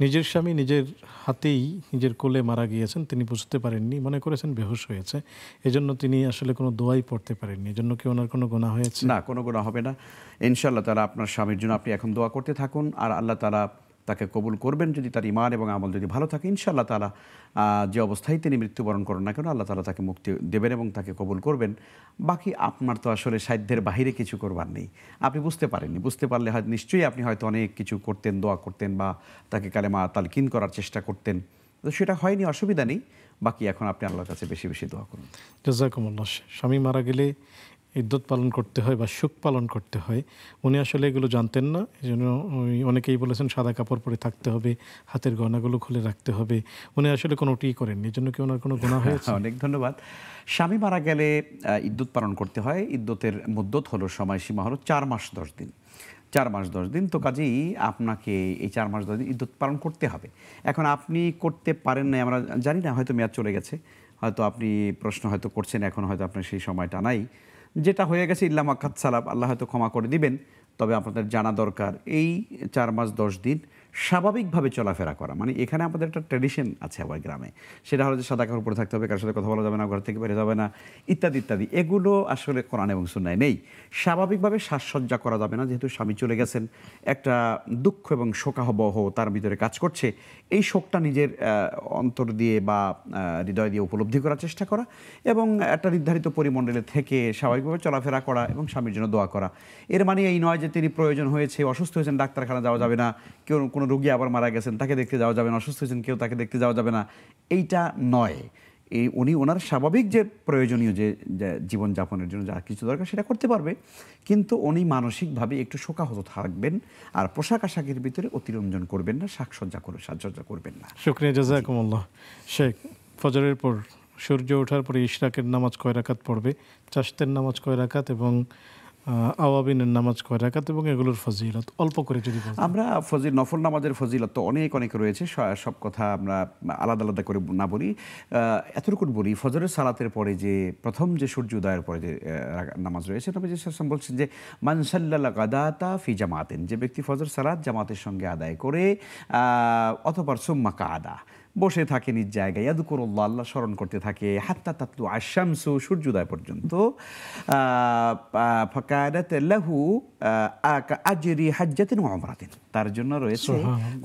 নিজের স্বামী নিজের হাতেই নিজের কোলে মারা গিয়েছেন, তিনি বুঝতে পারেননি, মনে করেছেন বেহুশ হয়েছে, এজন্য তিনি আসলে কোনো দোয়াই পড়তে পারেননি, এজন্য কি ওনার কোনো গুনাহ হয়েছে? না, কোনো গুনাহ হবে না। ইনশাআল্লাহ তাআলা আপনার স্বামীর জন্য আপনি এখন দোয়া করতে থাকুন, আর আল্লাহ তাআলা তাকে কবুল করবেন যদি তার ঈমান এবং আমল যদি ভালো থাকে। ইনশাআল্লাহ তাআলা যে অবস্থায় তিনি মৃত্যুবরণ করেন না কেন, আল্লাহ তাআলা তাকে মুক্তি দেবেন এবং তাকে কবুল করবেন। বাকি আপনার তো আসলে সাধ্যের বাহিরে কিছু করবার নেই। আপনি বুঝতে পারেননি, বুঝতে পারলে হয়তো নিশ্চয়ই আপনি হয়তো অনেক কিছু করতেন, দোয়া করতেন বা তাকে কালেমা তালকিন করার চেষ্টা করতেন। তো সেটা হয়নি, অসুবিধা নেই। বাকি এখন আপনি আল্লাহর কাছে বেশি বেশি দোয়া করুন। জাযাকুমুল্লাহ। স্বামী মারা গেলে ইদ্যত পালন করতে হয় বা শোক পালন করতে হয়, উনি আসলে এগুলো জানতেন না, এই জন্য অনেকেই বলেছেন সাদা কাপড় পরে থাকতে হবে, হাতের গয়নাগুলো খুলে রাখতে হবে, উনি আসলে কোনোটিই করেননি, এই জন্য কি ওনার কোনো গুনাহ হয়েছে? অনেক ধন্যবাদ। স্বামী মারা গেলে ইদ্যত পালন করতে হয়। ইদ্যতের মুদ্দত হলো, সময়সীমা হলো ৪ মাস ১০ দিন। ৪ মাস ১০ দিন। তো কাজেই আপনাকে এই ৪ মাস ১০ দিন ইদ্যত পালন করতে হবে। এখন আপনি করতে পারেন নাই, আমরা জানি না, হয়তো মেয়াদ চলে গেছে। হয়তো আপনি প্রশ্ন হয়তো করছেন, এখন হয়তো আপনার সেই সময়টা নাই। যেটা হয়ে গেছে ইল্লা মাকাত সালাব, আল্লাহ হয়তো ক্ষমা করে দিবেন। তবে আপনাদের জানা দরকার এই ৪ মাস ১০ দিন স্বাভাবিকভাবে চলাফেরা করা। মানে এখানে আমাদের একটা ট্র্যাডিশন আছে আবার গ্রামে। সেটা হলো যে সাদা কাপড় পরে থাকতে হবে, কারোর সাথে কথা বলা যাবে না, ঘর থেকে বের যাবে না, ইত্যাদি ইত্যাদি। এগুলো আসলে কোরআন এবং সুন্নায় নেই। স্বাভাবিকভাবে সাজসজ্জা করা যাবে না, যেহেতু স্বামী চলে গেছেন। একটা দুঃখ এবং শোকাবহ তার ভিতরে কাজ করছে। এই শোকটা নিজের অন্তর দিয়ে বা হৃদয় দিয়ে উপলব্ধি করার চেষ্টা করা এবং একটা নির্ধারিত পরিমণ্ডলে থেকে স্বাভাবিকভাবে চলাফেরা করা এবং স্বামীর জন্য দোয়া করা। এর মানে এই নয় যে তিনি প্রয়োজন হয়েছে, অসুস্থ হয়েছেন, ডাক্তারখানা যাওয়া যাবে না, কেউ কোনো রোগী আবার মারা গেছেন তাকে দেখতে যাওয়া যাবে না, অসুস্থ হয়েছেন কেউ তাকে দেখতে যাওয়া যাবে না, এইটা নয়। উনি ওনার স্বাভাবিক যে প্রয়োজনীয় যে জীবনযাপনের জন্য যা কিছু দরকার সেটা করতে পারবে, কিন্তু উনি মানসিকভাবে একটু শোকাহত থাকবেন। আর পোশাক আশাকের ভিতরে অতিরঞ্জন করবেন না, সাজসজ্জা করবেন না। শুকরিয়া, জাযাকুমুল্লাহ। শেখ, ফজরের পর সূর্য ওঠার পরে ইশরাকের নামাজ কয় রাকাত পড়বে, চাশতের নামাজ কয় রাকাত এবং আওয়াবিনের নামাজ কয় রাকাত এবং এগুলোর ফজিলত অল্প করে যদি বলতেন। আমরা নফল নামাজের ফজিলত তো অনেক অনেক রয়েছে, সব কথা আমরা আলাদা আলাদা করে না বলি। এতটুকু বলি, ফজরের সালাতের পরে যে প্রথম যে সূর্য উদয়ের পরে যে নামাজ রয়েছে, নবী সাল্লাল্লাহু আলাইহি ওয়াসাল্লাম বলছেন যে মান সাল্লাল্লাহ গাদাতা ফি জামাতিন, যে ব্যক্তি ফজর সালাত জামাতের সঙ্গে আদায় করে অতঃপর সুম্মা কাদা, বসে থাকে নিজ জায়গায়, ইয়াযকুরুল্লাহ, আল্লাহ স্মরণ করতে থাকে, হাত্তা তাতলু আশ-শামসু, সূর্যোদয় পর্যন্ত, ফাকানাত লাহু কাআজরি হাজ্জাতিন ওয়া উমরাতিন, তার জন্য রয়েছে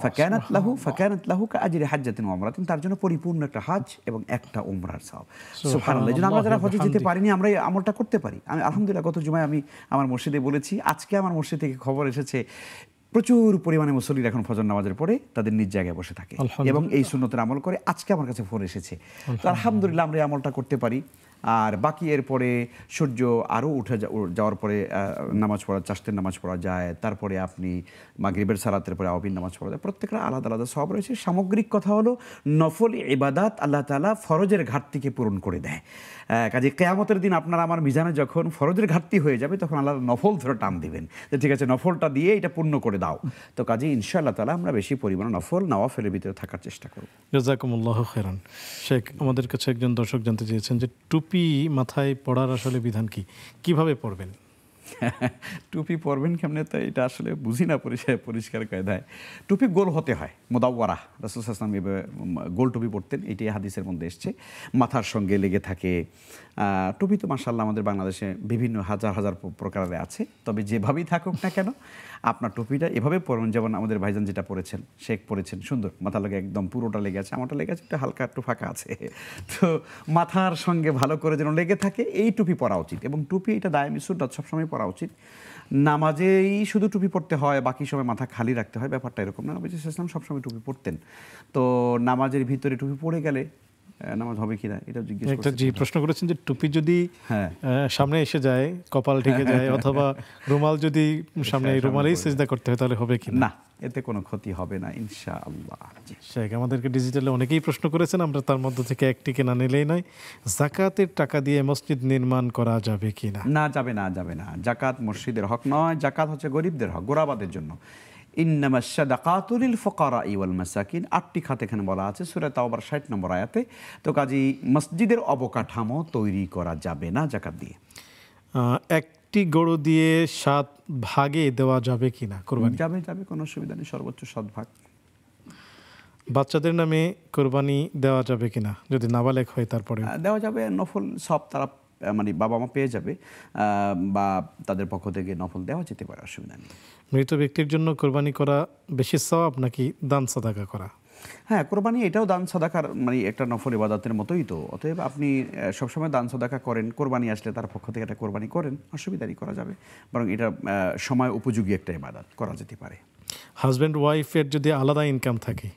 ফাকানাত লাহু কাআজরি হাজ্জাতিন ওয়া উমরাতিন, তার জন্য পরিপূর্ণ একটা হজ এবং একটা উমরার সওয়াব। সুবহানাল্লাহ। এই জন্য আমরা যারা হজে যেতে পারিনি, আমরা এই আমলটা করতে পারি। আমি আলহামদুলিল্লাহ গত জুমায় আমি আমার মসজিদে বলেছি, আজকে আমার মসজিদ থেকে খবর এসেছে প্রচুর পরিমাণে মুসল্লিরা এখন ফজর নামাজের পরে তাদের নিজ জায়গায় বসে থাকে এবং এই সুন্নতের আমল করে। আজকে আমার কাছে ফোন এসেছে, তো আলহামদুলিল্লাহ আমরা এই আমলটা করতে পারি। আর বাকি এরপরে সূর্য আরও উঠে যাওয়ার পরে নামাজ পড়া, চাশতের নামাজ পড়া যায়। তারপরে আপনি মাগরিবের সালাতের পরে আওয়াবিন নামাজ পড়া যায়। প্রত্যেকটা আলাদা আলাদা সব রয়েছে। সামগ্রিক কথা হলো, নফল ইবাদাত আল্লাহ তাআলা ফরজের ঘাটতিকে পূরণ করে দেয়। কাজে কিয়ামতের দিন আপনার আমার মিজানে যখন ফরজের ঘাটতি হয়ে যাবে, তখন আল্লাহ নফল ধরে টান দিবেন যে ঠিক আছে, নফলটা দিয়ে এটা পূর্ণ করে দাও। তো কাজে ইনশাআল্লাহ তাআলা আমরা বেশি পরিমাণে নফল নওয়াফেলের ভিতরে থাকার চেষ্টা করব। জাযাকুমুল্লাহু খাইরান। শেখ, আমাদের কাছে একজন দর্শক জানতে চেয়েছেন যে টুপি মাথায় পড়ার আসলে বিধান কি, কিভাবে পড়বেন? টুপি পরবেন কেমনে, তো এটা আসলে বুঝি না পরিষ্কার কায়দায়। টুপি গোল হতে হয়, মুদাওয়ারা, রাসূল সাল্লাল্লাহু আলাইহি ওয়াসাল্লাম গোল টুপি পরতেন, এটাই হাদিসের মধ্যে এসছে। মাথার সঙ্গে লেগে থাকে। টুপি তো মাশাআল্লাহ আমাদের বাংলাদেশে বিভিন্ন হাজার হাজার প্রকারের আছে, তবে যেভাবেই থাকুক না কেন আপনার টুপিটা এভাবে পরবেন, যেমন আমাদের ভাইজান যেটা পরেছেন, শেখ পরেছেন, সুন্দর, মাথা লেগে একদম পুরোটা লেগে আছে, আমারটা লেগে আছে, একটা হালকা একটু ফাঁকা আছে। তো মাথার সঙ্গে ভালো করে যেন লেগে থাকে, এই টুপি পরা উচিত। এবং টুপি এটা দায়মি সুন্নাত, সবসময় পরা উচিত। নামাজেই শুধু টুপি পরতে হয়, বাকি সময় মাথা খালি রাখতে হয়, ব্যাপারটা এরকম না। নবী সাল্লাল্লাহু আলাইহি ওয়াসাল্লাম সবসময় টুপি পরতেন। তো নামাজের ভিতরে টুপি পড়ে গেলে নামাজ হবে কিনা এটা জিজ্ঞেস করছেন। জি, প্রশ্ন করেছেন যে টুপি যদি হ্যাঁ সামনে এসে যায়, কপাল ঢেকে যায়, অথবা রুমাল যদি সামনে, রুমালেই সিজদা করতে হয়, তাহলে হবে কিনা? না, এতে কোনো ক্ষতি হবে না ইনশাআল্লাহ। শেখ, আমাদেরকে ডিজিটালে অনেকেই প্রশ্ন করেছেন, আমরা তার মধ্য থেকে একটিকে না নিলেই নয়। যাকাতের টাকা দিয়ে মসজিদ নির্মাণ করা যাবে কিনা? না, যাবে না, যাবে না। যাকাত মসজিদের হক নয়, যাকাত হচ্ছে গরিবদের হক, গোরাবাদের জন্য। ইন্নামাস সাদাকাতু লিল ফুকারাই ওয়াল মাসাকিন, 8টি খাত এখানে বলা আছে সূরা তাওবার 60 নম্বর আয়াতে। তো কাজী মসজিদের অবকাঠামো তৈরি করা যাবে না যাকাত দিয়ে। একটি গরু দিয়ে 7 ভাগে দেওয়া যাবে কিনা কুরবানি? যাবে, কোনো অসুবিধা নেই, সর্বোচ্চ 7 ভাগ। বাচ্চাদের নামে কোরবানি দেওয়া যাবে কিনা যদি নাবালেগ হয় তারপরে? দেওয়া যাবে, নফল সব তারা মানে বাবা মা পেয়ে যাবে, বা তাদের পক্ষ থেকে নফল দেওয়া যেতে পারে, অসুবিধা নেই। মৃত ব্যক্তির জন্য কোরবানি করা বেশি সওয়াব নাকি দান সাদাকা করা? হ্যাঁ, কোরবানি এটাও দান সাদাকার মানে একটা নফল ইবাদতের মতোই তো। অতএব আপনি সবসময় দান সাদাকা করেন, কোরবানি আসলে তার পক্ষ থেকে একটা কোরবানি করেন, অসুবিধা নেই, করা যাবে। বরং এটা সময় উপযোগী একটা ইবাদত, করা যেতে পারে। হাজব্যান্ড ওয়াইফের যদি আলাদা ইনকাম থাকে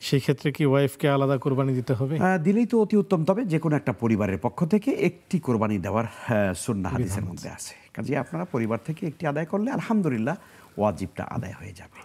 সেই ক্ষেত্রে কি ওয়াইফকে আলাদা কোরবানি দিতে হবে? দিলেই তো অতি উত্তম, তবে যে কোনো একটা পরিবারের পক্ষ থেকে একটি কোরবানি দেওয়ার সুন্নাহ হাদিসের মধ্যে আছে। কাজে আপনারা পরিবার থেকে একটি আদায় করলে আলহামদুলিল্লাহ ওয়াজিবটা আদায় হয়ে যাবে।